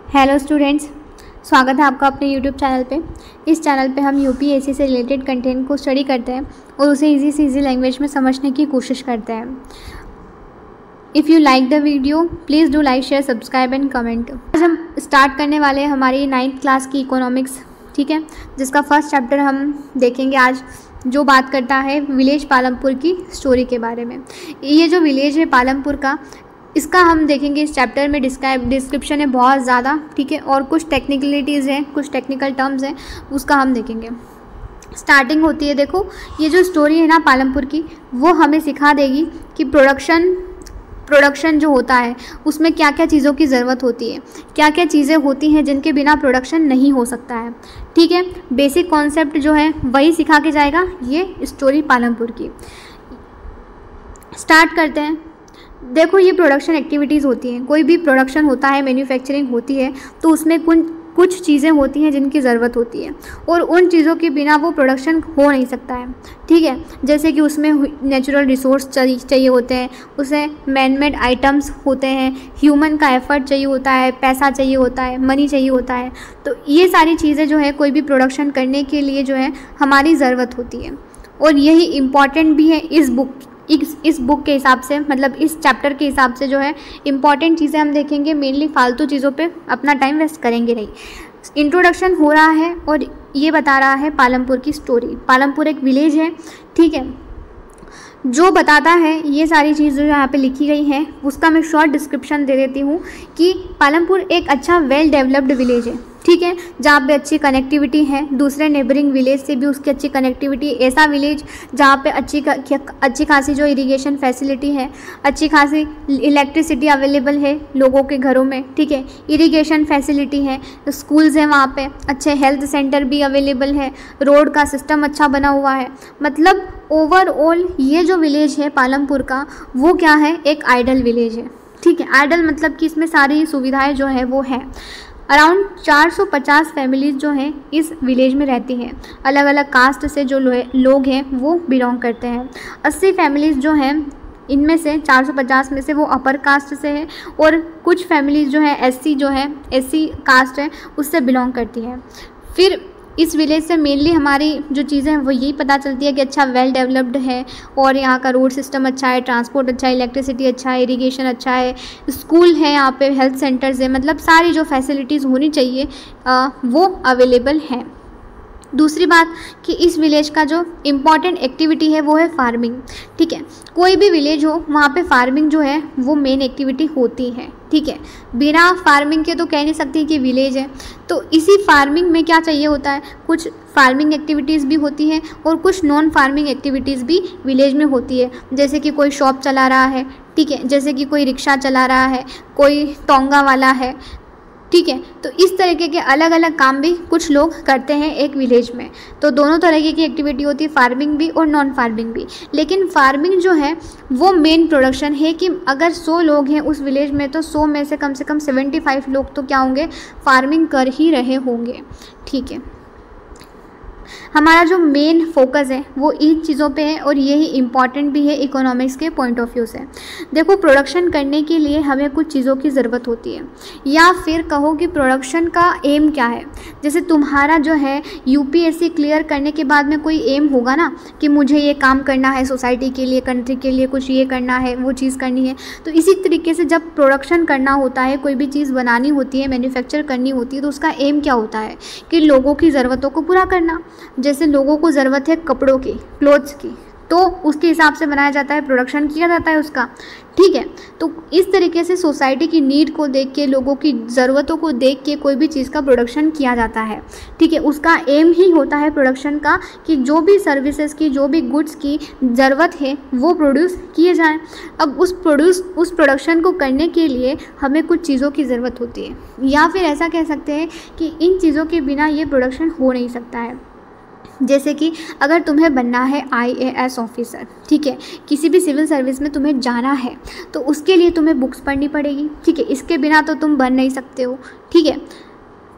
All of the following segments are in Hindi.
हेलो स्टूडेंट्स, स्वागत है आपका अपने यूट्यूब चैनल पे। इस चैनल पे हम यूपीएससी से रिलेटेड कंटेंट को स्टडी करते हैं और उसे इजी से इजी लैंग्वेज में समझने की कोशिश करते हैं। If you like the video please do like, share, subscribe and comment. आज हम स्टार्ट करने वाले हैं हमारी 9th क्लास की इकोनॉमिक्स, ठीक है, जिसका फर्स्ट चैप्टर हम देखेंगे आज, जो बात करता है विलेज पालमपुर की स्टोरी के बारे में। ये जो विलेज है पालमपुर का, इसका हम देखेंगे इस चैप्टर में। डिस्क्रिप्शन है बहुत ज़्यादा, ठीक है, और कुछ टेक्निकलिटीज़ हैं, कुछ टेक्निकल टर्म्स हैं, उसका हम देखेंगे। स्टार्टिंग होती है, देखो ये जो स्टोरी है ना पालमपुर की, वो हमें सिखा देगी कि प्रोडक्शन जो होता है उसमें क्या क्या चीज़ों की ज़रूरत होती है, क्या क्या चीज़ें होती हैं जिनके बिना प्रोडक्शन नहीं हो सकता है, ठीक है। बेसिक कॉन्सेप्ट जो है वही सिखा के जाएगा ये स्टोरी पालमपुर की। स्टार्ट करते हैं। देखो ये प्रोडक्शन एक्टिविटीज़ होती हैं, कोई भी प्रोडक्शन होता है, मैन्युफैक्चरिंग होती है, तो उसमें कुछ चीज़ें होती हैं जिनकी ज़रूरत होती है और उन चीज़ों के बिना वो प्रोडक्शन हो नहीं सकता है, ठीक है। जैसे कि उसमें नेचुरल रिसोर्स चाहिए होते हैं, उसे मैन मेड आइटम्स होते हैं, ह्यूमन का एफर्ट चाहिए होता है, पैसा चाहिए होता है, मनी चाहिए होता है। तो ये सारी चीज़ें जो है कोई भी प्रोडक्शन करने के लिए जो है हमारी ज़रूरत होती है और यही इम्पॉर्टेंट भी है इस बुक के हिसाब से, मतलब इस चैप्टर के हिसाब से जो है इम्पॉर्टेंट चीज़ें हम देखेंगे। मेनली फालतू चीज़ों पे अपना टाइम वेस्ट करेंगे नहीं। इंट्रोडक्शन हो रहा है और ये बता रहा है पालमपुर की स्टोरी। पालमपुर एक विलेज है, ठीक है, जो बताता है ये सारी चीज़ जो यहाँ पे लिखी गई हैं, उसका मैं शॉर्ट डिस्क्रिप्शन दे देती हूँ कि पालमपुर एक अच्छा वेल डेवलप्ड विलेज है, ठीक है, जहाँ पे अच्छी कनेक्टिविटी है, दूसरे नेबरिंग विलेज से भी उसकी अच्छी कनेक्टिविटी। ऐसा विलेज जहाँ पे अच्छी खासी जो इरिगेशन फैसिलिटी है, अच्छी खासी इलेक्ट्रिसिटी अवेलेबल है लोगों के घरों में, ठीक है, इरिगेशन फैसिलिटी है, स्कूल्स हैं वहाँ पे, अच्छे हेल्थ सेंटर भी अवेलेबल है, रोड का सिस्टम अच्छा बना हुआ है। मतलब ओवरऑल ये जो विलेज है पालमपुर का, वो क्या है, एक आइडल विलेज है, ठीक है। आइडल मतलब कि इसमें सारी सुविधाएँ जो है वो है। अराउंड 450 फैमिलीज़ जो हैं इस विलेज में रहती हैं। अलग अलग कास्ट से जो लोग हैं वो बिलोंग करते हैं। 80 फैमिलीज़ जो हैं, इनमें से 450 में से वो अपर कास्ट से है और कुछ फैमिलीज़ जो है एससी कास्ट है उससे बिलोंग करती हैं। फिर इस विलेज से मेनली हमारी जो चीज़ें हैं वो यही पता चलती है कि अच्छा वेल डेवलप्ड है और यहाँ का रोड सिस्टम अच्छा है, ट्रांसपोर्ट अच्छा है, इलेक्ट्रिसिटी अच्छा है, इरिगेशन अच्छा है, स्कूल है यहाँ पे, हेल्थ सेंटर्स है, मतलब सारी जो फैसिलिटीज़ होनी चाहिए वो अवेलेबल हैं। दूसरी बात कि इस विलेज का जो इम्पॉर्टेंट एक्टिविटी है वो है फार्मिंग, ठीक है। कोई भी विलेज हो वहाँ पे फार्मिंग जो है वो मेन एक्टिविटी होती है, ठीक है। बिना फार्मिंग के तो कह नहीं सकती कि विलेज है। तो इसी फार्मिंग में क्या चाहिए होता है, कुछ फार्मिंग एक्टिविटीज़ भी होती हैं और कुछ नॉन फार्मिंग एक्टिविटीज़ भी विलेज में होती है। जैसे कि कोई शॉप चला रहा है, ठीक है, जैसे कि कोई रिक्शा चला रहा है, कोई टोंगा वाला है, ठीक है। तो इस तरीके के अलग अलग काम भी कुछ लोग करते हैं एक विलेज में। तो दोनों तरीके की एक्टिविटी होती है, फार्मिंग भी और नॉन फार्मिंग भी। लेकिन फार्मिंग जो है वो मेन प्रोडक्शन है कि अगर 100 लोग हैं उस विलेज में तो 100 में से कम 75 लोग तो क्या होंगे, फार्मिंग कर ही रहे होंगे, ठीक है। हमारा जो मेन फोकस है वो इन चीज़ों पे है और यही इम्पॉर्टेंट भी है इकोनॉमिक्स के पॉइंट ऑफ व्यू से। देखो प्रोडक्शन करने के लिए हमें कुछ चीज़ों की ज़रूरत होती है, या फिर कहो कि प्रोडक्शन का एम क्या है। जैसे तुम्हारा जो है यूपीएससी क्लियर करने के बाद में कोई एम होगा ना कि मुझे ये काम करना है, सोसाइटी के लिए, कंट्री के लिए कुछ ये करना है, वो चीज़ करनी है। तो इसी तरीके से जब प्रोडक्शन करना होता है, कोई भी चीज़ बनानी होती है, मैन्युफैक्चर करनी होती है, तो उसका एम क्या होता है कि लोगों की ज़रूरतों को पूरा करना। जैसे लोगों को ज़रूरत है कपड़ों की, क्लोथ्स की, तो उसके हिसाब से बनाया जाता है, प्रोडक्शन किया जाता है उसका, ठीक है। तो इस तरीके से सोसाइटी की नीड को देख के, लोगों की ज़रूरतों को देख के कोई भी चीज़ का प्रोडक्शन किया जाता है, ठीक है। उसका एम ही होता है प्रोडक्शन का कि जो भी सर्विसेज की, जो भी गुड्स की ज़रूरत है वो प्रोड्यूस किए जाएं। अब उस प्रोडक्शन को करने के लिए हमें कुछ चीज़ों की ज़रूरत होती है, या फिर ऐसा कह सकते हैं कि इन चीज़ों के बिना ये प्रोडक्शन हो नहीं सकता है। जैसे कि अगर तुम्हें बनना है IAS ऑफिसर, ठीक है, किसी भी सिविल सर्विस में तुम्हें जाना है, तो उसके लिए तुम्हें बुक्स पढ़नी पड़ेगी, ठीक है, इसके बिना तो तुम बन नहीं सकते हो, ठीक है।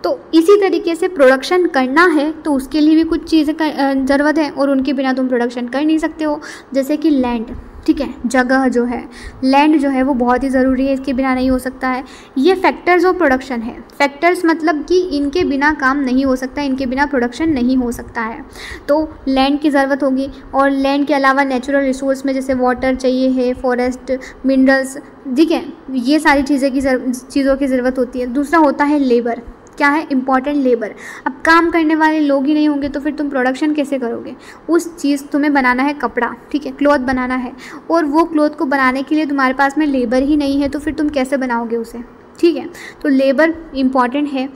तो इसी तरीके से प्रोडक्शन करना है तो उसके लिए भी कुछ चीज़ें ज़रूरत है और उनके बिना तुम प्रोडक्शन कर नहीं सकते हो। जैसे कि लैंड, ठीक है, जगह जो है, लैंड जो है वो बहुत ही ज़रूरी है, इसके बिना नहीं हो सकता है। ये फैक्टर्स ऑफ प्रोडक्शन है। फैक्टर्स मतलब कि इनके बिना काम नहीं हो सकता, इनके बिना प्रोडक्शन नहीं हो सकता है। तो लैंड की ज़रूरत होगी, और लैंड के अलावा नेचुरल रिसोर्स में जैसे वाटर चाहिए है, फॉरेस्ट, मिनरल्स, ठीक है, ये सारी चीज़ों की ज़रूरत होती है। दूसरा होता है लेबर। क्या है? Important labour. अब काम करने वाले लोग ही नहीं होंगे तो फिर तुम प्रोडक्शन कैसे करोगे? उस चीज़ तुम्हें बनाना है कपड़ा, ठीक है, क्लॉथ बनाना है, और वो क्लॉथ को बनाने के लिए तुम्हारे पास में लेबर ही नहीं है, तो फिर तुम कैसे बनाओगे उसे? ठीक है, तो लेबर इम्पॉर्टेंट है।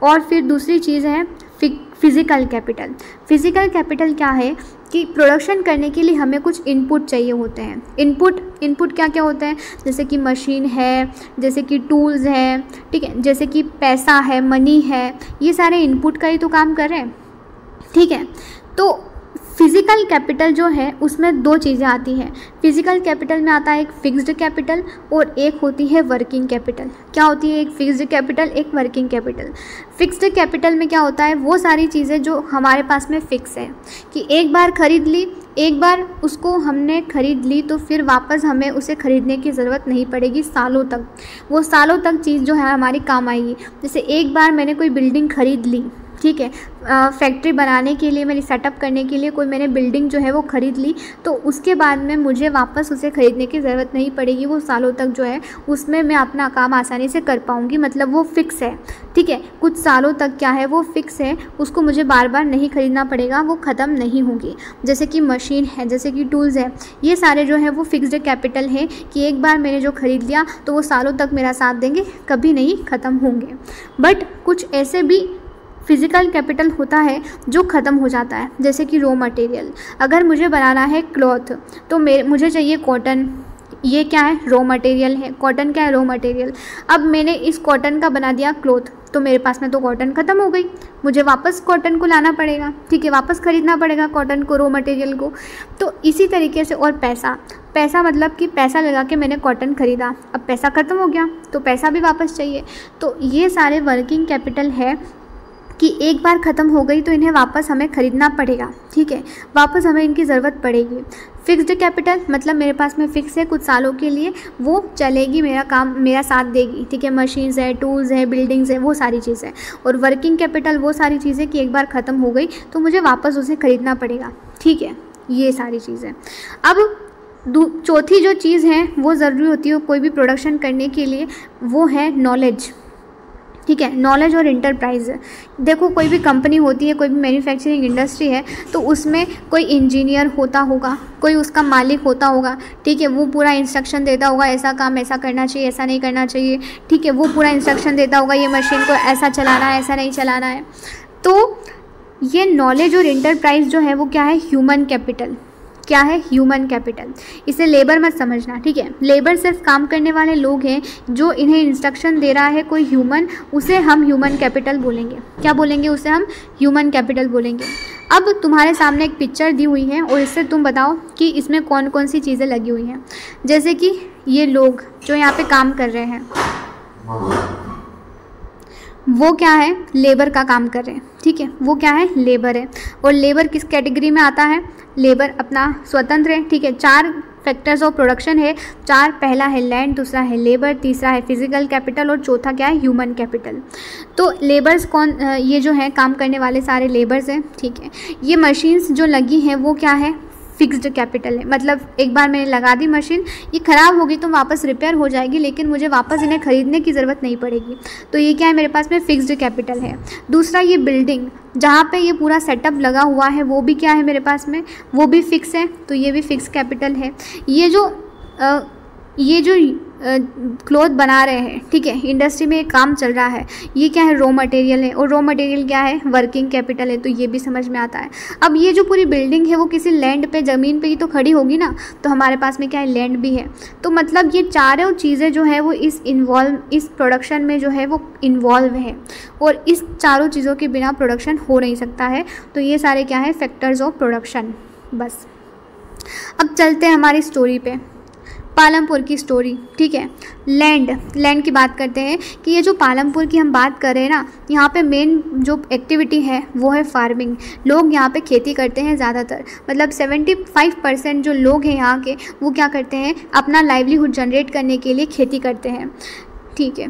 और फिर दूसरी चीज़ है फिज़िकल कैपिटल। फिज़िकल कैपिटल क्या है कि प्रोडक्शन करने के लिए हमें कुछ इनपुट चाहिए होते हैं। इनपुट क्या क्या होते हैं? जैसे कि मशीन है, जैसे कि टूल्स हैं, ठीक है, जैसे कि पैसा है, मनी है, ये सारे इनपुट का ही तो काम कर रहे हैं, ठीक है। तो फिज़िकल कैपिटल जो है उसमें दो चीज़ें आती हैं। फिज़िकल कैपिटल में आता है एक फिक्स्ड कैपिटल और एक होती है वर्किंग कैपिटल। क्या होती है? एक फिक्स्ड कैपिटल, एक वर्किंग कैपिटल। फिक्स्ड कैपिटल में क्या होता है? वो सारी चीज़ें जो हमारे पास में फ़िक्स है कि एक बार ख़रीद ली, एक बार उसको हमने ख़रीद ली तो फिर वापस हमें उसे ख़रीदने की ज़रूरत नहीं पड़ेगी सालों तक। वो सालों तक चीज़ जो है हमारी काम आएगी। जैसे एक बार मैंने कोई बिल्डिंग ख़रीद ली, ठीक है, फैक्ट्री बनाने के लिए, मेरी सेटअप करने के लिए कोई मैंने बिल्डिंग जो है वो ख़रीद ली, तो उसके बाद में मुझे वापस उसे ख़रीदने की ज़रूरत नहीं पड़ेगी। वो सालों तक जो है उसमें मैं अपना काम आसानी से कर पाऊँगी, मतलब वो फ़िक्स है, ठीक है। कुछ सालों तक क्या है वो फ़िक्स है, उसको मुझे बार बार नहीं ख़रीदना पड़ेगा, वो ख़त्म नहीं होगी। जैसे कि मशीन है, जैसे कि टूल्स है, ये सारे जो है वो फिक्स्ड कैपिटल है कि एक बार मैंने जो ख़रीद लिया तो वो सालों तक मेरा साथ देंगे, कभी नहीं ख़त्म होंगे। बट कुछ ऐसे भी फिज़िकल कैपिटल होता है जो ख़त्म हो जाता है, जैसे कि रॉ मटेरियल। अगर मुझे बनाना है क्लॉथ तो मुझे चाहिए कॉटन, ये क्या है? रॉ मटेरियल है। कॉटन क्या है? Raw material. अब मैंने इस कॉटन का बना दिया क्लॉथ, तो मेरे पास में तो कॉटन ख़त्म हो गई, मुझे वापस कॉटन को लाना पड़ेगा, ठीक है, वापस ख़रीदना पड़ेगा कॉटन को, रॉ मटेरियल को। तो इसी तरीके से, और पैसा मतलब कि पैसा लगा के मैंने कॉटन ख़रीदा, अब पैसा ख़त्म हो गया तो पैसा भी वापस चाहिए। तो ये सारे वर्किंग कैपिटल है कि एक बार ख़त्म हो गई तो इन्हें वापस हमें ख़रीदना पड़ेगा, ठीक है, वापस हमें इनकी ज़रूरत पड़ेगी। फिक्स्ड कैपिटल मतलब मेरे पास में फ़िक्स है, कुछ सालों के लिए वो चलेगी, मेरा काम मेरा साथ देगी, ठीक है, मशीन्स है, टूल्स है, बिल्डिंग्स है, वो सारी चीज़ें। और वर्किंग कैपिटल वो सारी चीज़ें कि एक बार ख़त्म हो गई तो मुझे वापस उसे ख़रीदना पड़ेगा, ठीक है, ये सारी चीज़ें। अब चौथी जो चीज़ है वो ज़रूरी होती है कोई भी प्रोडक्शन करने के लिए, वो है नॉलेज, ठीक है, नॉलेज और इंटरप्राइज। देखो कोई भी कंपनी होती है, कोई भी मैन्युफैक्चरिंग इंडस्ट्री है, तो उसमें कोई इंजीनियर होता होगा, कोई उसका मालिक होता होगा, ठीक है, वो पूरा इंस्ट्रक्शन देता होगा, ऐसा काम ऐसा करना चाहिए, ऐसा नहीं करना चाहिए, ठीक है, वो पूरा इंस्ट्रक्शन देता होगा, ये मशीन को ऐसा चलाना है, ऐसा नहीं चलाना है। तो ये नॉलेज और इंटरप्राइज जो है वो क्या है? Human capital. क्या है? Human capital. इसे लेबर मत समझना, ठीक है, लेबर सिर्फ काम करने वाले लोग हैं, जो इन्हें इंस्ट्रक्शन दे रहा है कोई ह्यूमन, उसे हम ह्यूमन कैपिटल बोलेंगे। क्या बोलेंगे? उसे हम ह्यूमन कैपिटल बोलेंगे। अब तुम्हारे सामने एक पिक्चर दी हुई है और इससे तुम बताओ कि इसमें कौन कौन सी चीज़ें लगी हुई हैं। जैसे कि ये लोग जो यहाँ पे काम कर रहे हैं वो क्या है? लेबर का काम कर रहे हैं, ठीक है, वो क्या है? लेबर है। और लेबर किस कैटेगरी में आता है? लेबर अपना स्वतंत्र है, ठीक है। 4 फैक्टर्स ऑफ प्रोडक्शन है, 4। पहला है लैंड, दूसरा है लेबर, तीसरा है फिजिकल कैपिटल और चौथा क्या है? Human capital. तो लेबर्स कौन? ये जो है काम करने वाले सारे लेबर्स हैं, ठीक है। ये मशीन्स जो लगी हैं वो क्या है? फिक्स्ड कैपिटल है। मतलब एक बार मैंने लगा दी मशीन, ये ख़राब होगी तो वापस रिपेयर हो जाएगी, लेकिन मुझे वापस इन्हें ख़रीदने की ज़रूरत नहीं पड़ेगी। तो ये क्या है? मेरे पास में फिक्स्ड कैपिटल है। दूसरा, ये बिल्डिंग जहाँ पे ये पूरा सेटअप लगा हुआ है वो भी क्या है मेरे पास में? वो भी फिक्स है, तो ये भी फिक्स कैपिटल है। ये जो क्लॉथ बना रहे हैं, ठीक है, इंडस्ट्री में एक काम चल रहा है, ये क्या है? रॉ मटेरियल है। और रॉ मटेरियल क्या है? वर्किंग कैपिटल है। तो ये भी समझ में आता है। अब ये जो पूरी बिल्डिंग है वो किसी लैंड पे, ज़मीन पे ही तो खड़ी होगी ना, तो हमारे पास में क्या है? लैंड भी है। तो मतलब ये चारों चीज़ें जो है वो इस प्रोडक्शन में जो है वो इन्वॉल्व है, और इस चारों चीज़ों के बिना प्रोडक्शन हो नहीं सकता है। तो ये सारे क्या है? Factors of production. बस अब चलते हैं हमारी स्टोरी पे। पालमपुर की स्टोरी, ठीक है। लैंड की बात करते हैं कि ये जो पालमपुर की हम बात कर रहे हैं ना, यहाँ पे मेन जो एक्टिविटी है वो है फार्मिंग। लोग यहाँ पे खेती करते हैं ज़्यादातर, मतलब 75% जो लोग हैं यहाँ के वो क्या करते हैं, अपना लाइवलीहुड जनरेट करने के लिए खेती करते हैं, ठीक है।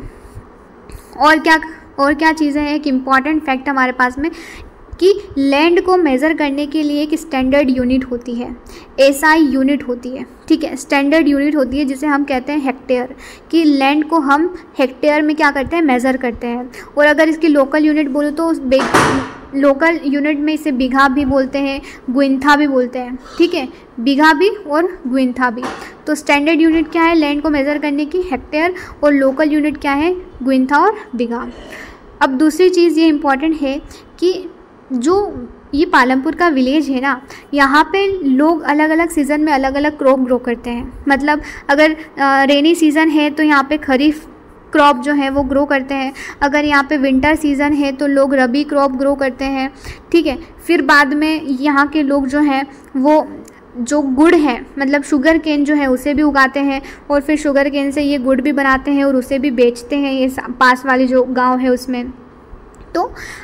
और क्या चीज़ें हैं, एक इम्पॉर्टेंट फैक्ट हमारे पास में कि लैंड को मेज़र करने के लिए एक स्टैंडर्ड यूनिट होती है, एसआई यूनिट होती है, ठीक है। स्टैंडर्ड यूनिट होती है जिसे हम कहते हैं हेक्टेयर, कि लैंड को हम हेक्टेयर में क्या करते हैं, मेज़र करते हैं। और अगर इसकी लोकल यूनिट बोलो तो लोकल यूनिट में इसे बीघा भी बोलते हैं, गुइंथा भी बोलते हैं, ठीक है, बीघा भी और गुइंथा भी। तो स्टैंडर्ड यूनिट क्या है लैंड को मेज़र करने की, हेक्टेयर, और लोकल यूनिट क्या है, गुइंथा और बीघा। अब दूसरी चीज़ ये इम्पॉर्टेंट है कि जो ये पालमपुर का विलेज है ना, यहाँ पे लोग अलग अलग सीज़न में अलग अलग क्रॉप ग्रो करते हैं। मतलब अगर रेनी सीज़न है तो यहाँ पे खरीफ क्रॉप जो है वो ग्रो करते हैं, अगर यहाँ पे विंटर सीज़न है तो लोग रबी क्रॉप ग्रो करते हैं, ठीक है। फिर बाद में यहाँ के लोग जो हैं वो जो गुड़ है, मतलब शुगर केन जो है उसे भी उगाते हैं, और फिर शुगर केन से ये गुड़ भी बनाते हैं और उसे भी बेचते हैं, ये पास वाले जो गांव है उसमें। तो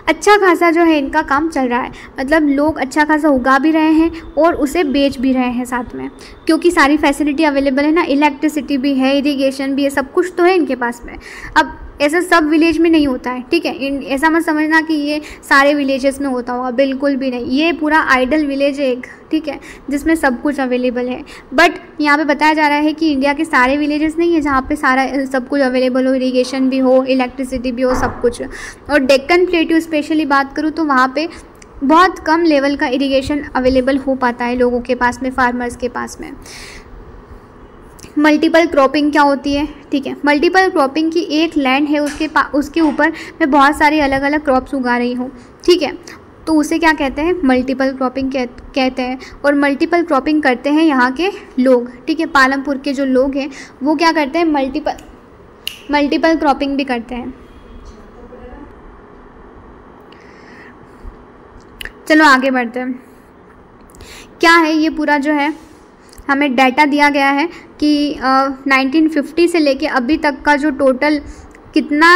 अच्छा खासा जो है इनका काम चल रहा है, मतलब लोग अच्छा खासा उगा भी रहे हैं और उसे बेच भी रहे हैं साथ में, क्योंकि सारी फैसिलिटी अवेलेबल है ना, इलेक्ट्रिसिटी भी है, इरिगेशन भी है, सब कुछ तो है इनके पास में। अब ऐसा सब विलेज में नहीं होता है, ठीक है। ऐसा मत समझना कि ये सारे विलेजेस में होता होगा, बिल्कुल भी नहीं। ये पूरा आइडल विलेज है एक, ठीक है, जिसमें सब कुछ अवेलेबल है। बट यहाँ पे बताया जा रहा है कि इंडिया के सारे विलेजेस नहीं है जहाँ पे सारा सब कुछ अवेलेबल हो, इरिगेशन भी हो, इलेक्ट्रिसिटी भी हो, सब कुछ। और डेक्कन प्लेट्यू स्पेशली बात करूँ तो वहाँ पे बहुत कम लेवल का इरिगेशन अवेलेबल हो पाता है लोगों के पास में, फार्मर्स के पास में। मल्टीपल क्रॉपिंग क्या होती है, ठीक है। मल्टीपल क्रॉपिंग की एक लैंड है, उसके ऊपर मैं बहुत सारी अलग अलग क्रॉप्स उगा रही हूँ, ठीक है, तो उसे क्या कहते हैं, मल्टीपल क्रॉपिंग कहते हैं। और मल्टीपल क्रॉपिंग करते हैं यहाँ के लोग, ठीक है। पालमपुर के जो लोग हैं वो क्या करते हैं, मल्टीपल क्रॉपिंग भी करते हैं। चलो आगे बढ़ते हैं। क्या है ये पूरा जो है हमें डाटा दिया गया है कि 1950 से लेके अभी तक का जो टोटल कितना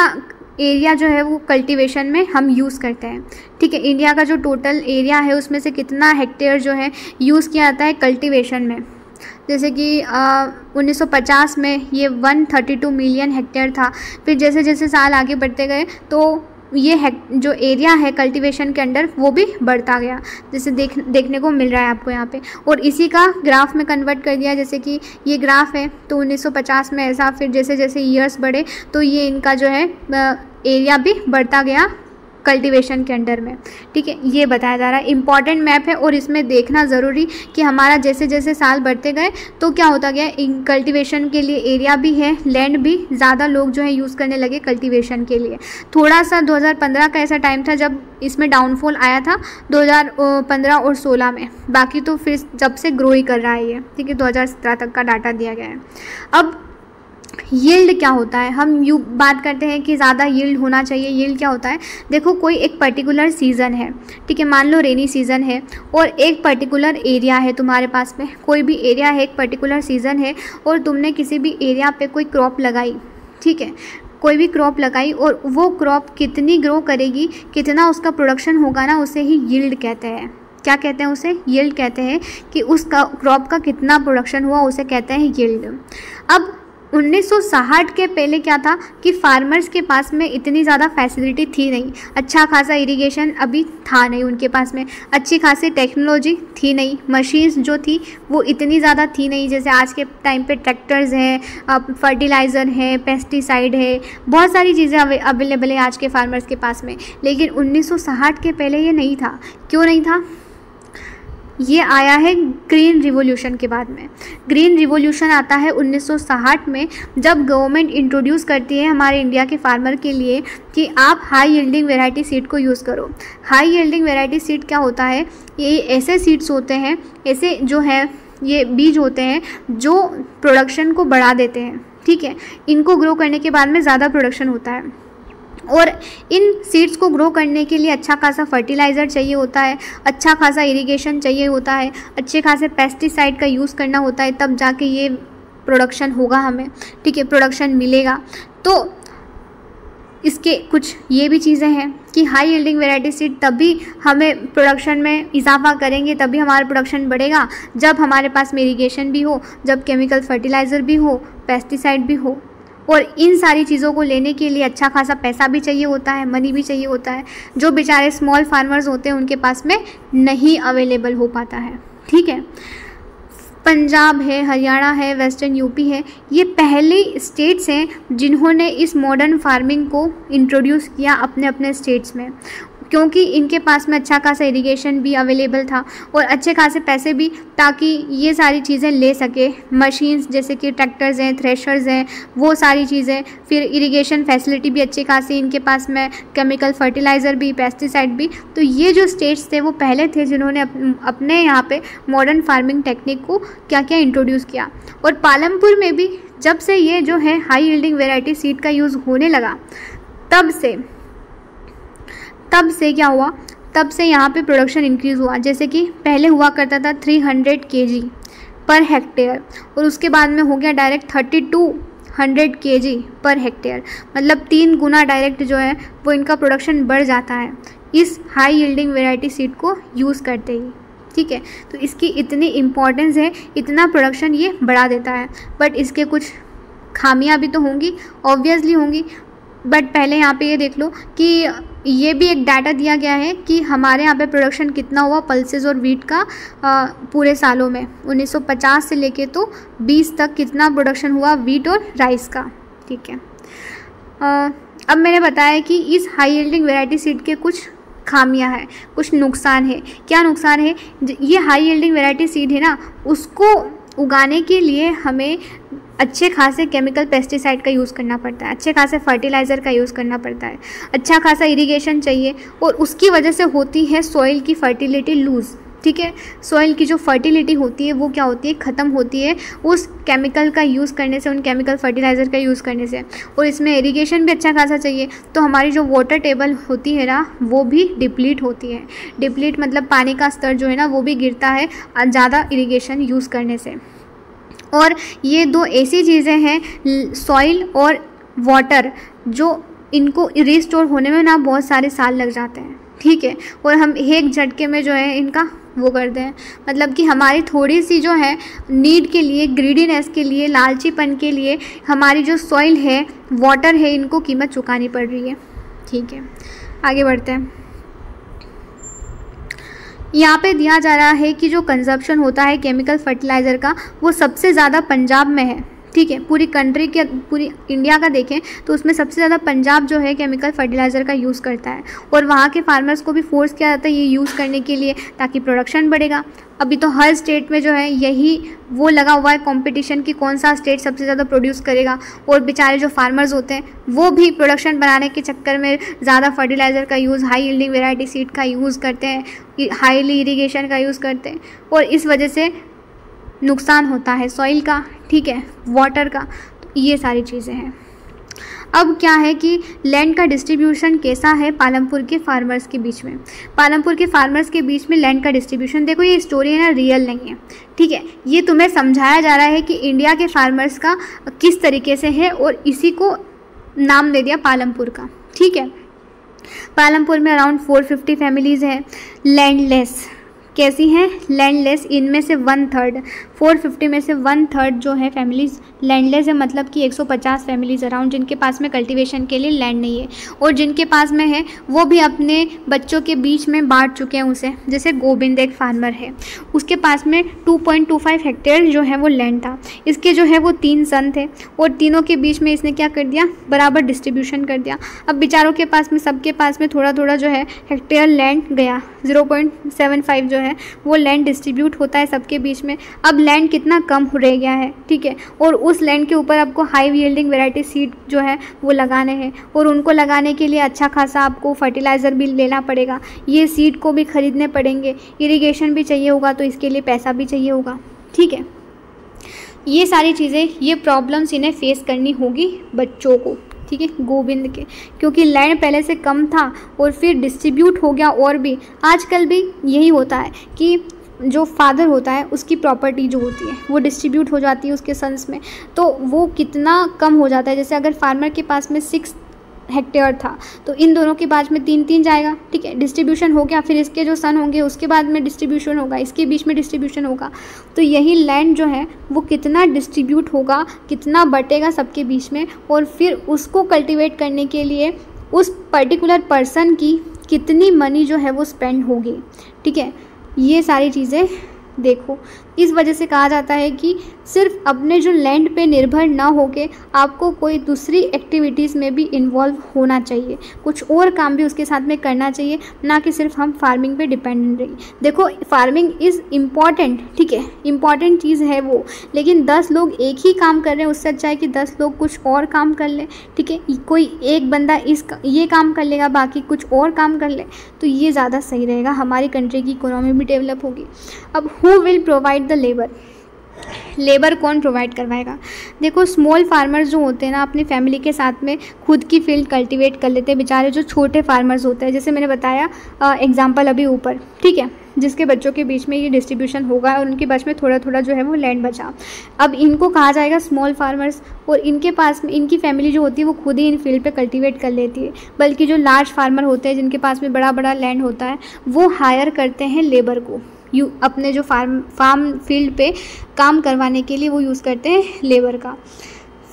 एरिया जो है वो कल्टीवेशन में हम यूज़ करते हैं, ठीक है। इंडिया का जो टोटल एरिया है उसमें से कितना हेक्टेयर जो है यूज़ किया जाता है कल्टीवेशन में। जैसे कि 1950 में ये 132 मिलियन हेक्टेयर था। फिर जैसे जैसे साल आगे बढ़ते गए तो ये जो एरिया है कल्टीवेशन के अंडर वो भी बढ़ता गया, जैसे देखने को मिल रहा है आपको यहाँ पे। और इसी का ग्राफ में कन्वर्ट कर दिया, जैसे कि ये ग्राफ है तो 1950 में ऐसा, फिर जैसे जैसे ईयर्स बढ़े तो ये इनका जो है एरिया भी बढ़ता गया कल्टीवेशन के अंडर में, ठीक है। ये बताया जा रहा है, इंपॉर्टेंट मैप है और इसमें देखना ज़रूरी कि हमारा जैसे जैसे साल बढ़ते गए तो क्या होता गया, कल्टीवेशन के लिए एरिया भी है, लैंड भी ज़्यादा लोग जो है यूज़ करने लगे कल्टीवेशन के लिए। थोड़ा सा 2015 का ऐसा टाइम था जब इसमें डाउनफॉल आया था 2015 और 16 में, बाकी तो फिर जब से ग्रो ही कर रहा है ये, ठीक है। 2017 तक का डाटा दिया गया है। अब यील्ड क्या होता है, हम यू बात करते हैं कि ज़्यादा यील्ड होना चाहिए। यील्ड क्या होता है, देखो कोई एक पर्टिकुलर सीज़न है, ठीक है, मान लो रेनी सीज़न है और एक पर्टिकुलर एरिया है तुम्हारे पास में, कोई भी एरिया है, एक पर्टिकुलर सीज़न है और तुमने किसी भी एरिया पे कोई क्रॉप लगाई, ठीक है, कोई भी क्रॉप लगाई और वो क्रॉप कितनी ग्रो करेगी, कितना उसका प्रोडक्शन होगा ना, उसे ही यील्ड कहते हैं। क्या कहते हैं उसे, यील्ड कहते हैं कि उसका क्रॉप का कितना प्रोडक्शन हुआ उसे कहते हैं यील्ड। अब 1960 के पहले क्या था कि फार्मर्स के पास में इतनी ज़्यादा फैसिलिटी थी नहीं, अच्छा खासा इरिगेशन अभी था नहीं उनके पास में, अच्छी खासी टेक्नोलॉजी थी नहीं, मशीन्स जो थी वो इतनी ज़्यादा थी नहीं जैसे आज के टाइम पे ट्रैक्टर्स हैं, फर्टिलाइज़र है, पेस्टिसाइड है, बहुत सारी चीज़ें अवेलेबल है आज के फार्मर्स के पास में। लेकिन 1960 के पहले ये नहीं था। क्यों नहीं था, ये आया है ग्रीन रिवॉल्यूशन के बाद में। ग्रीन रिवॉल्यूशन आता है 1960 में, जब गवर्नमेंट इंट्रोड्यूस करती है हमारे इंडिया के फार्मर के लिए कि आप हाई यील्डिंग वैरायटी सीड को यूज़ करो। हाई यील्डिंग वैरायटी सीड क्या होता है, ये ऐसे सीड्स होते हैं, ऐसे जो है ये बीज होते हैं जो प्रोडक्शन को बढ़ा देते हैं, ठीक है। इनको ग्रो करने के बाद में ज़्यादा प्रोडक्शन होता है और इन सीड्स को ग्रो करने के लिए अच्छा खासा फर्टिलाइज़र चाहिए होता है, अच्छा खासा इरिगेशन चाहिए होता है, अच्छे खासे पेस्टिसाइड का यूज़ करना होता है, तब जाके ये प्रोडक्शन होगा हमें, ठीक है, प्रोडक्शन मिलेगा। तो इसके कुछ ये भी चीज़ें हैं कि हाई यील्डिंग वैरायटी सीड तभी हमें प्रोडक्शन में इजाफा करेंगे, तभी हमारा प्रोडक्शन बढ़ेगा जब हमारे पास में इरिगेशन भी हो, जब केमिकल फर्टिलाइज़र भी हो, पेस्टिसाइड भी हो। और इन सारी चीज़ों को लेने के लिए अच्छा खासा पैसा भी चाहिए होता है, मनी भी चाहिए होता है, जो बेचारे स्मॉल फार्मर्स होते हैं उनके पास में नहीं अवेलेबल हो पाता है, ठीक है। पंजाब है, हरियाणा है, वेस्टर्न यूपी है, ये पहले स्टेट्स हैं जिन्होंने इस मॉडर्न फार्मिंग को इंट्रोड्यूस किया अपने अपने स्टेट्स में, क्योंकि इनके पास में अच्छा खासा इरिगेशन भी अवेलेबल था और अच्छे खासे पैसे भी, ताकि ये सारी चीज़ें ले सके। मशीन्स जैसे कि ट्रैक्टर्स हैं, थ्रेशर्स हैं, वो सारी चीज़ें, फिर इरिगेशन फैसिलिटी भी अच्छी खासी इनके पास में, केमिकल फर्टिलाइज़र भी, पेस्टिसाइड भी। तो ये जो स्टेट्स थे वो पहले थे जिन्होंने अपने यहाँ पे मॉडर्न फार्मिंग टेक्निक को क्या क्या इंट्रोड्यूस किया। और पालमपुर में भी जब से ये जो है हाई यील्डिंग वेराइटी सीड का यूज़ होने लगा, तब से क्या हुआ, तब से यहाँ पे प्रोडक्शन इंक्रीज़ हुआ। जैसे कि पहले हुआ करता था 300 kg पर हेक्टेयर, और उसके बाद में हो गया डायरेक्ट 3200 kg पर हेक्टेयर, मतलब 3 गुना डायरेक्ट जो है वो इनका प्रोडक्शन बढ़ जाता है इस हाई यील्डिंग वेराइटी सीड को यूज़ करते ही, ठीक है। तो इसकी इतनी इम्पॉर्टेंस है, इतना प्रोडक्शन ये बढ़ा देता है। बट इसके कुछ खामियां भी तो होंगी, ऑब्वियसली होंगी। बट पहले यहाँ पे ये देख लो कि ये भी एक डाटा दिया गया है कि हमारे यहाँ पे प्रोडक्शन कितना हुआ पल्सेस और वीट का पूरे सालों में 1950 से लेके तो 20 तक कितना प्रोडक्शन हुआ वीट और राइस का, ठीक है। अब मैंने बताया कि इस हाई यील्डिंग वैरायटी सीड के कुछ खामियां हैं, कुछ नुकसान है। क्या नुकसान है? ये हाई यील्डिंग वैरायटी सीड है ना, उसको उगाने के लिए हमें अच्छे खासे केमिकल पेस्टिसाइड का यूज़ करना पड़ता है, अच्छे खासे फर्टिलाइज़र का यूज़ करना पड़ता है, अच्छा खासा इरिगेशन चाहिए, और उसकी वजह से होती है सॉइल की फर्टिलिटी लूज़, ठीक है। सॉइल की जो फर्टिलिटी होती है वो क्या होती है, ख़त्म होती है उस केमिकल का यूज़ करने से, उन केमिकल फर्टिलाइज़र का यूज़ करने से। और इसमें इरिगेशन भी अच्छा खासा चाहिए, तो हमारी जो वाटर टेबल होती है ना वो भी डिप्लीट होती है। डिप्लीट मतलब पानी का स्तर जो है ना वो भी गिरता है ज़्यादा इरिगेशन यूज़ करने से। और ये दो ऐसी चीज़ें हैं सॉइल और वाटर, जो इनको रिस्टोर होने में ना बहुत सारे साल लग जाते हैं, ठीक है। और हम एक झटके में जो है इनका वो करते हैं, मतलब कि हमारी थोड़ी सी जो है नीड के लिए, ग्रीडीनेस के लिए, लालचीपन के लिए हमारी जो सॉइल है, वाटर है, इनको कीमत चुकानी पड़ रही है, ठीक है। आगे बढ़ते हैं। यहाँ पे दिया जा रहा है कि जो कंजप्शन होता है केमिकल फर्टिलाइज़र का वो सबसे ज़्यादा पंजाब में है, ठीक है। पूरी कंट्री के, पूरी इंडिया का देखें तो उसमें सबसे ज़्यादा पंजाब जो है केमिकल फर्टिलाइज़र का यूज़ करता है, और वहाँ के फार्मर्स को भी फोर्स किया जाता है ये यूज़ करने के लिए, ताकि प्रोडक्शन बढ़ेगा। अभी तो हर स्टेट में जो है यही वो लगा हुआ है कंपटीशन कि कौन सा स्टेट सबसे ज़्यादा प्रोड्यूस करेगा, और बेचारे जो फार्मर्स होते हैं वो भी प्रोडक्शन बनाने के चक्कर में ज़्यादा फर्टिलाइज़र का use, high yielding variety seed का यूज़ करते हैं, हाईली इरीगेशन का यूज़ करते हैं, और इस वजह से नुकसान होता है सॉइल का, ठीक है, वाटर का। तो ये सारी चीज़ें हैं। अब क्या है कि लैंड का डिस्ट्रीब्यूशन कैसा है पालमपुर के फार्मर्स के बीच में। पालमपुर के फार्मर्स के बीच में लैंड का डिस्ट्रीब्यूशन, देखो ये स्टोरी है ना, रियल नहीं है, ठीक है। ये तुम्हें समझाया जा रहा है कि इंडिया के फार्मर्स का किस तरीके से है, और इसी को नाम दे दिया पालमपुर का, ठीक है। पालमपुर में अराउंड 450 फैमिलीज़ हैं लैंडलेस। कैसी हैं? लैंडलेस। इनमें से 1/3, 450 में से 1/3 जो है फैमिलीज़ लैंडलेस है, मतलब कि 150 फैमिलीज़ अराउंड जिनके पास में कल्टीवेशन के लिए लैंड नहीं है, और जिनके पास में है वो भी अपने बच्चों के बीच में बांट चुके हैं उसे। जैसे गोविंद एक फार्मर है, उसके पास में 2.25 हेक्टेयर जो है वो लैंड था। इसके जो है वो 3 सन थे, और तीनों के बीच में इसने क्या कर दिया, बराबर डिस्ट्रीब्यूशन कर दिया। अब बेचारों के पास में, सबके पास में थोड़ा थोड़ा जो है हेक्टेयर लैंड गया, 0.75 जो है वो लैंड डिस्ट्रीब्यूट होता है सबके बीच में। अब लैंड कितना कम रह गया है, ठीक है, और उस लैंड के ऊपर आपको हाई यील्डिंग वैरायटी सीड जो है वो लगाने हैं, और उनको लगाने के लिए अच्छा खासा आपको फर्टिलाइज़र भी लेना पड़ेगा, ये सीड को भी ख़रीदने पड़ेंगे, इरिगेशन भी चाहिए होगा, तो इसके लिए पैसा भी चाहिए होगा, ठीक है। ये सारी चीज़ें, ये प्रॉब्लम्स इन्हें फेस करनी होगी बच्चों को, ठीक है, गोविंद के, क्योंकि लैंड पहले से कम था और फिर डिस्ट्रीब्यूट हो गया। और भी आजकल भी यही होता है कि जो फादर होता है उसकी प्रॉपर्टी जो होती है वो डिस्ट्रीब्यूट हो जाती है उसके सन्स में, तो वो कितना कम हो जाता है। जैसे अगर फार्मर के पास में 6 हेक्टेयर था तो इन दोनों के बाद में 3-3 जाएगा, ठीक है, डिस्ट्रीब्यूशन हो गया। फिर इसके जो सन होंगे उसके बाद में डिस्ट्रीब्यूशन होगा, इसके बीच में डिस्ट्रीब्यूशन होगा। तो यही लैंड जो है वो कितना डिस्ट्रीब्यूट होगा, कितना बटेगा सबके बीच में, और फिर उसको कल्टीवेट करने के लिए उस पर्टिकुलर पर्सन की कितनी मनी जो है वो स्पेंड होगी, ठीक है। ये सारी चीज़ें देखो, इस वजह से कहा जाता है कि सिर्फ अपने जो लैंड पे निर्भर ना होके आपको कोई दूसरी एक्टिविटीज़ में भी इन्वॉल्व होना चाहिए, कुछ और काम भी उसके साथ में करना चाहिए, ना कि सिर्फ हम फार्मिंग पे डिपेंडेंट रहिए। देखो फार्मिंग इज़ इम्पॉर्टेंट, ठीक है, इम्पॉर्टेंट चीज़ है वो, लेकिन 10 लोग एक ही काम कर रहे हैं उससे अच्छा है कि 10 लोग कुछ और काम कर लें, ठीक है। कोई एक बंदा ये काम कर लेगा, बाकी कुछ और काम कर ले, तो ये ज़्यादा सही रहेगा, हमारी कंट्री की इकोनॉमी भी डेवलप होगी। अब who will provide the labour कौन प्रोवाइड करवाएगा? देखो स्मॉल फार्मर्स जो होते हैं ना, अपनी फैमिली के साथ में खुद की फील्ड कल्टीवेट कर लेते हैं बेचारे, जो छोटे फार्मर्स होते हैं, जैसे मैंने बताया एग्जांपल अभी ऊपर, ठीक है, जिसके बच्चों के बीच में ये डिस्ट्रीब्यूशन होगा और उनके पास में थोड़ा थोड़ा जो है वो लैंड बचा। अब इनको कहा जाएगा स्मॉल फार्मर्स, और इनके पास में इनकी फैमिली जो होती है वो खुद ही इन फील्ड पे कल्टीवेट कर लेती है। बल्कि जो लार्ज फार्मर होते हैं जिनके पास में बड़ा बड़ा लैंड होता है वो हायर करते हैं लेबर को, अपने जो फार्म फील्ड पे काम करवाने के लिए वो यूज़ करते हैं लेबर का।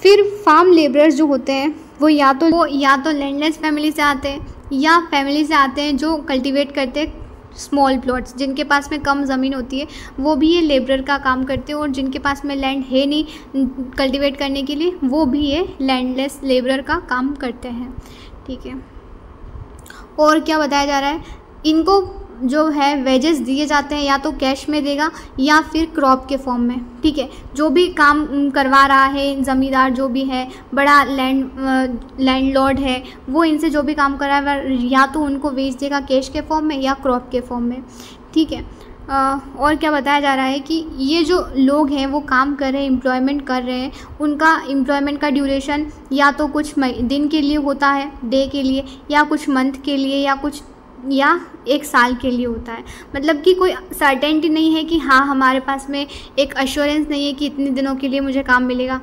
फिर फार्म लेबरर्स जो होते हैं वो या तो लैंडलेस फैमिली से आते हैं या फैमिली से आते हैं जो कल्टीवेट करते हैं स्मॉल प्लॉट्स, जिनके पास में कम ज़मीन होती है वो भी ये लेबरर का काम करते हैं, और जिनके पास में लैंड है नहीं कल्टीवेट करने के लिए वो भी ये लैंडलेस लेबरर का काम करते हैं, ठीक है। और क्या बताया जा रहा है, इनको जो है वेजेस दिए जाते हैं, या तो कैश में देगा या फिर क्रॉप के फॉर्म में, ठीक है। जो भी काम करवा रहा है ज़मींदार जो भी है, बड़ा लैंडलॉर्ड है, वो इनसे जो भी काम कर रहा है या तो उनको वेज देगा कैश के फॉर्म में या क्रॉप के फॉर्म में, ठीक है। और क्या बताया जा रहा है कि ये जो लोग हैं वो काम कर रहे हैं, एम्प्लॉयमेंट कर रहे हैं, उनका एम्प्लॉयमेंट का ड्यूरेशन या तो कुछ दिन के लिए होता है, डे के लिए, या कुछ मंथ के लिए, या 1 साल के लिए होता है। मतलब कि कोई सर्टेनिटी नहीं है कि हाँ हमारे पास में एक अश्योरेंस नहीं है कि इतने दिनों के लिए मुझे काम मिलेगा,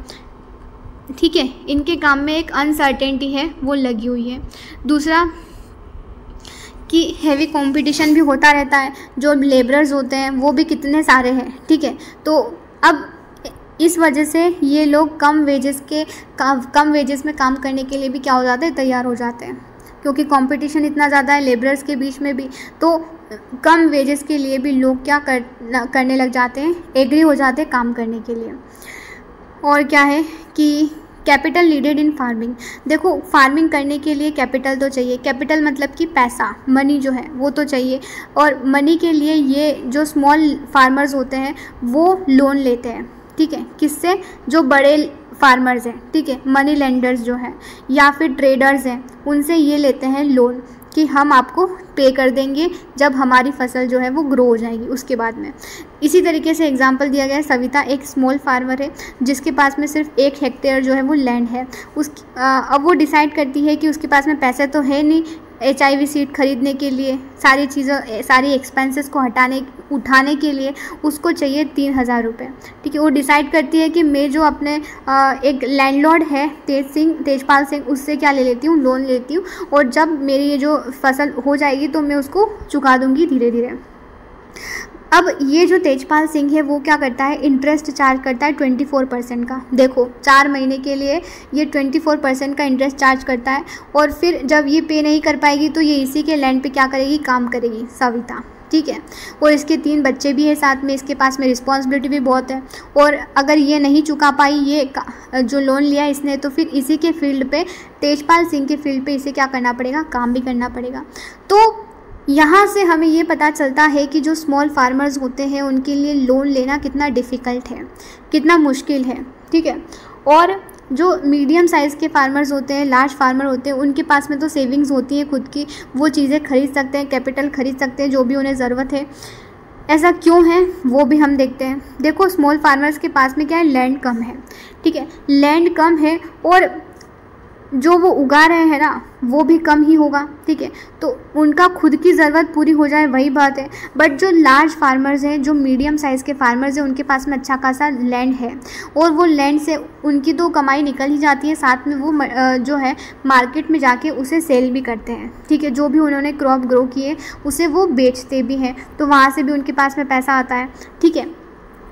ठीक है। इनके काम में एक अनसर्टेनिटी है वो लगी हुई है। दूसरा कि हैवी कंपटीशन भी होता रहता है, जो लेबरर्स होते हैं वो भी कितने सारे हैं, ठीक है। तो अब इस वजह से ये लोग कम वेजेस में काम करने के लिए भी क्या हो जाते हैं, तैयार हो जाते हैं, क्योंकि कंपटीशन इतना ज़्यादा है लेबरर्स के बीच में भी, तो कम वेजेस के लिए भी लोग क्या करने लग जाते हैं, एग्री हो जाते हैं काम करने के लिए। और क्या है कि कैपिटल नीडेड इन फार्मिंग। देखो फार्मिंग करने के लिए कैपिटल तो चाहिए, कैपिटल मतलब कि पैसा, मनी जो है वो तो चाहिए, और मनी के लिए ये जो स्मॉल फार्मर्स होते हैं वो लोन लेते हैं, ठीक है। किससे? जो बड़े फार्मर्स हैं, ठीक है, मनी लेंडर्स जो हैं या फिर ट्रेडर्स हैं, उनसे ये लेते हैं लोन कि हम आपको पे कर देंगे जब हमारी फसल जो है वो ग्रो हो जाएगी उसके बाद में। इसी तरीके से एग्जांपल दिया गया है, सविता एक स्मॉल फार्मर है जिसके पास में सिर्फ 1 हेक्टेयर जो है वो लैंड है। अब वो डिसाइड करती है कि उसके पास में पैसे तो है नहीं HIV सीड खरीदने के लिए, सारी एक्सपेंसेस को उठाने के लिए उसको चाहिए 3000 रुपये, ठीक है। वो डिसाइड करती है कि मैं जो अपने एक लैंडलॉर्ड है तेजपाल सिंह, उससे क्या ले लेती हूँ, लोन लेती हूँ, और जब मेरी ये जो फसल हो जाएगी तो मैं उसको चुका दूँगी धीरे धीरे। अब ये जो तेजपाल सिंह है वो क्या करता है, इंटरेस्ट चार्ज करता है 24% का। देखो 4 महीने के लिए ये 24% का इंटरेस्ट चार्ज करता है, और फिर जब ये पे नहीं कर पाएगी तो ये इसी के लैंड पे क्या करेगी, काम करेगी सविता, ठीक है। और इसके 3 बच्चे भी हैं साथ में, इसके पास में रिस्पॉन्सिबिलिटी भी बहुत है, और अगर ये नहीं चुका पाई ये जो लोन लिया इसने, तो फिर इसी के फील्ड पे, तेजपाल सिंह के फील्ड पे इसे क्या करना पड़ेगा, काम भी करना पड़ेगा। तो यहाँ से हमें ये पता चलता है कि जो स्मॉल फार्मर्स होते हैं उनके लिए लोन लेना कितना डिफ़िकल्ट है, कितना मुश्किल है, ठीक है। और जो मीडियम साइज़ के फार्मर्स होते हैं, लार्ज फार्मर होते हैं, उनके पास में तो सेविंग्स होती हैं खुद की, वो चीज़ें खरीद सकते हैं, कैपिटल खरीद सकते हैं जो भी उन्हें ज़रूरत है। ऐसा क्यों है वो भी हम देखते हैं। देखो स्मॉल फार्मर्स के पास में क्या है, लैंड कम है, ठीक है, लैंड कम है, और जो वो उगा रहे हैं ना वो भी कम ही होगा, ठीक है। तो उनका खुद की ज़रूरत पूरी हो जाए वही बात है। बट जो लार्ज फार्मर्स हैं, जो मीडियम साइज़ के फार्मर्स हैं, उनके पास में अच्छा खासा लैंड है और वो लैंड से उनकी तो कमाई निकल ही जाती है, साथ में वो जो है मार्केट में जाके उसे सेल भी करते हैं, ठीक है। जो भी उन्होंने क्रॉप ग्रो किए उसे वो बेचते भी हैं, तो वहाँ से भी उनके पास में पैसा आता है, ठीक है।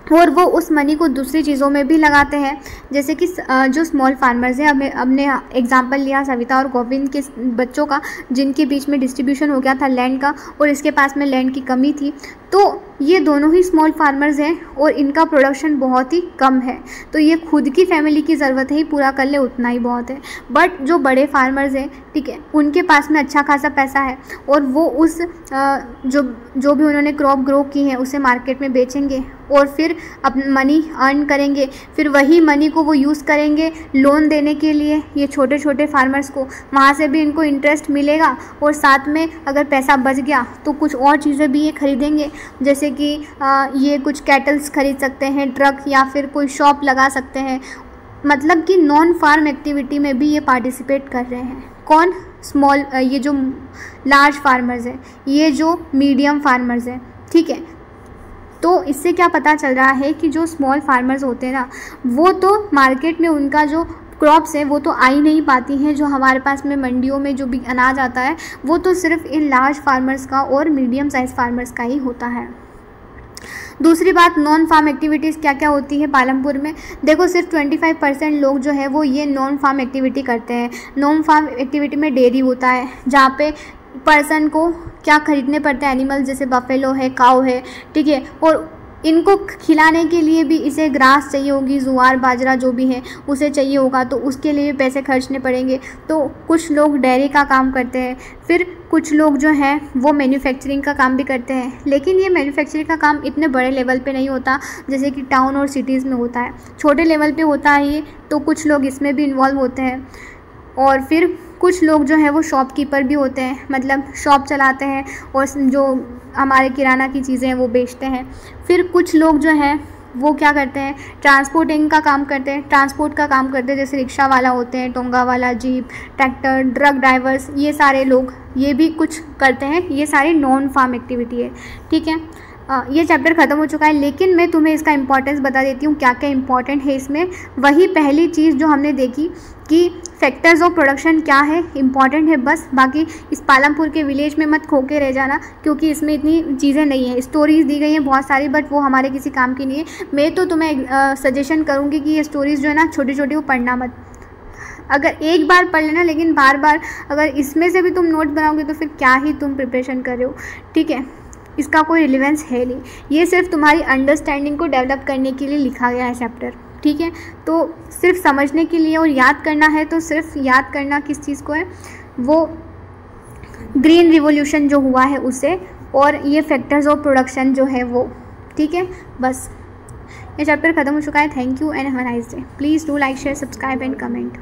और वो उस मनी को दूसरी चीज़ों में भी लगाते हैं, जैसे कि जो स्मॉल फार्मर्स हैं, हमने एग्जांपल लिया सविता और गोविंद के बच्चों का, जिनके बीच में डिस्ट्रीब्यूशन हो गया था लैंड का और इसके पास में लैंड की कमी थी। तो ये दोनों ही स्मॉल फार्मर्स हैं और इनका प्रोडक्शन बहुत ही कम है, तो ये खुद की फैमिली की ज़रूरत है ही पूरा कर ले उतना ही बहुत है। बट जो बड़े फार्मर्स हैं, ठीक है, उनके पास में अच्छा खासा पैसा है और वो उस जो भी उन्होंने क्रॉप ग्रो की है उसे मार्केट में बेचेंगे और फिर अपनी मनी अर्न करेंगे। फिर वही मनी को वो यूज़ करेंगे लोन देने के लिए ये छोटे छोटे फार्मर्स को, वहाँ से भी इनको इंटरेस्ट मिलेगा और साथ में अगर पैसा बच गया तो कुछ और चीज़ें भी ये खरीदेंगे, जैसे कि ये कुछ कैटल्स खरीद सकते हैं, ट्रक या फिर कोई शॉप लगा सकते हैं। मतलब कि नॉन फार्म एक्टिविटी में भी ये पार्टिसिपेट कर रहे हैं। कौन? स्मॉल, ये जो लार्ज फार्मर्स हैं, ये जो मीडियम फार्मर्स हैं, ठीक है। तो इससे क्या पता चल रहा है कि जो स्मॉल फार्मर्स होते हैं ना, वो तो मार्केट में उनका जो क्रॉप्स है वो तो आ ही नहीं पाती हैं। जो हमारे पास में मंडियों में जो भी अनाज आता है वो तो सिर्फ इन लार्ज फार्मर्स का और मीडियम साइज़ फार्मर्स का ही होता है। दूसरी बात, नॉन फार्म एक्टिविटीज़ क्या क्या होती है पालमपुर में। देखो, सिर्फ 25% लोग जो है वो ये नॉन फार्म एक्टिविटी करते हैं। नॉन फार्म एक्टिविटी में डेयरी होता है, जहाँ पे पर्सन को क्या खरीदने पड़ते हैं, एनिमल, जैसे बफेलो है, काऊ है, ठीक है। और इनको खिलाने के लिए भी इसे ग्रास चाहिए होगी, जुआर बाजरा जो भी है उसे चाहिए होगा, तो उसके लिए पैसे खर्चने पड़ेंगे। तो कुछ लोग डेयरी का काम करते हैं, फिर कुछ लोग जो हैं वो मैन्युफैक्चरिंग का काम भी करते हैं। लेकिन ये मैन्युफैक्चरिंग का काम इतने बड़े लेवल पे नहीं होता जैसे कि टाउन और सिटीज़ में होता है, छोटे लेवल पे होता है ये, तो कुछ लोग इसमें भी इन्वॉल्व होते हैं। और फिर कुछ लोग जो है वो शॉपकीपर भी होते हैं, मतलब शॉप चलाते हैं और जो हमारे किराना की चीज़ें हैं वो बेचते हैं। फिर कुछ लोग जो हैं वो क्या करते हैं, ट्रांसपोर्टिंग का काम करते हैं, ट्रांसपोर्ट का काम करते हैं, जैसे रिक्शा वाला होते हैं, टोंगा वाला, जीप, ट्रैक्टर, ट्रक ड्राइवर्स, ये सारे लोग ये भी कुछ करते हैं। ये सारी नॉन फार्म एक्टिविटी है, ठीक है। ये चैप्टर ख़त्म हो चुका है, लेकिन मैं तुम्हें इसका इम्पोर्टेंस बता देती हूँ क्या क्या इम्पोर्टेंट है इसमें। वही पहली चीज़ जो हमने देखी कि फैक्टर्स ऑफ प्रोडक्शन क्या है, इम्पॉर्टेंट है बस। बाकी इस पालमपुर के विलेज में मत खो के रह जाना, क्योंकि इसमें इतनी चीज़ें नहीं है। स्टोरीज़ दी गई हैं बहुत सारी, बट वो हमारे किसी काम की नहीं है। मैं तो तुम्हें सजेशन करूँगी कि ये स्टोरीज़ जो है ना छोटी छोटी, वो पढ़ना मत। अगर एक बार पढ़ लेना, लेकिन बार बार अगर इसमें से भी तुम नोट बनाओगे तो फिर क्या ही तुम प्रिपरेशन कर रहे हो, ठीक है। इसका कोई रिलेवेंस है नहीं, ये सिर्फ तुम्हारी अंडरस्टैंडिंग को डेवलप करने के लिए लिखा गया है चैप्टर, ठीक है। तो सिर्फ समझने के लिए और याद करना है, तो सिर्फ याद करना किस चीज़ को है, वो ग्रीन रिवॉल्यूशन जो हुआ है उसे, और ये फैक्टर्स ऑफ प्रोडक्शन जो है वो, ठीक है। बस ये चैप्टर ख़त्म हो चुका है। Thank you and have a nice day. Please do like, share, subscribe and comment.